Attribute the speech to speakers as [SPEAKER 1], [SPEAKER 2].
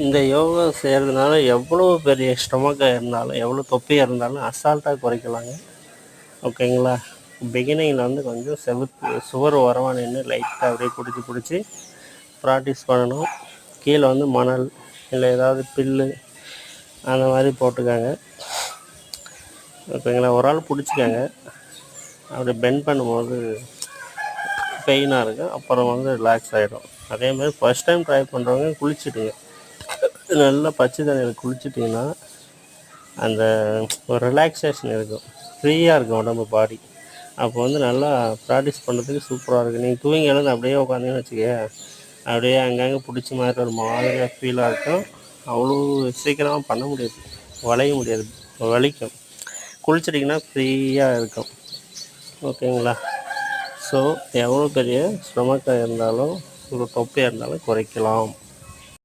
[SPEAKER 1] இந்த யோகா செய்கிறதுனால எவ்வளோ பெரிய ஸ்டொமக்காக இருந்தாலும் எவ்வளோ தொப்பியாக இருந்தாலும் அசால்ட்டாக குறைக்கலாங்க. ஓகேங்களா? பிகினிங்கில் வந்து கொஞ்சம் சுவர் ஓரமாக நின்று லைட்டாக அப்படியே பிடிச்சி பிடிச்சி ப்ராக்டிஸ் பண்ணணும். கீழே வந்து மணல் இல்லை ஏதாவது புல்லு அந்த மாதிரி போட்டுக்காங்க. ஓகேங்களா? ஒரு ஆள் பிடிச்சிக்காங்க. அப்படி பெண்ட் பண்ணும்போது பெயினாக இருக்கும், அப்புறம் வந்து ரிலாக்ஸ் ஆகிடும். அதேமாதிரி ஃபஸ்ட் டைம் ட்ரை பண்ணுறவங்க குளிச்சுடுங்க. நல்லா பச்சை தண்ணியில் குளிச்சிட்டிங்கன்னா அந்த ஒரு ரிலாக்ஸேஷன் இருக்கும், ஃப்ரீயாக இருக்கும் உடம்பு பாடி. அப்போ வந்து நல்லா ப்ராக்டிஸ் பண்ணுறதுக்கு சூப்பராக இருக்குது. நீங்கள் தூங்கி எழுந்து அப்படியே உட்காந்தீங்கன்னு வச்சுக்க, அப்படியே அங்கங்கே பிடிச்ச மாதிரி ஒரு மாதிரியாக ஃபீலாக இருக்கும். அவ்வளோ சீக்கிரமாக பண்ண முடியாது, வளைய முடியாது, வலிக்கும். குளிச்சிட்டிங்கன்னா ஃப்ரீயாக இருக்கும். ஓகேங்களா? ஸோ எவ்வளோ பெரிய ஸ்டொமக்காக இருந்தாலும் ஒரு தொப்பையாக இருந்தாலும் குறைக்கலாம்.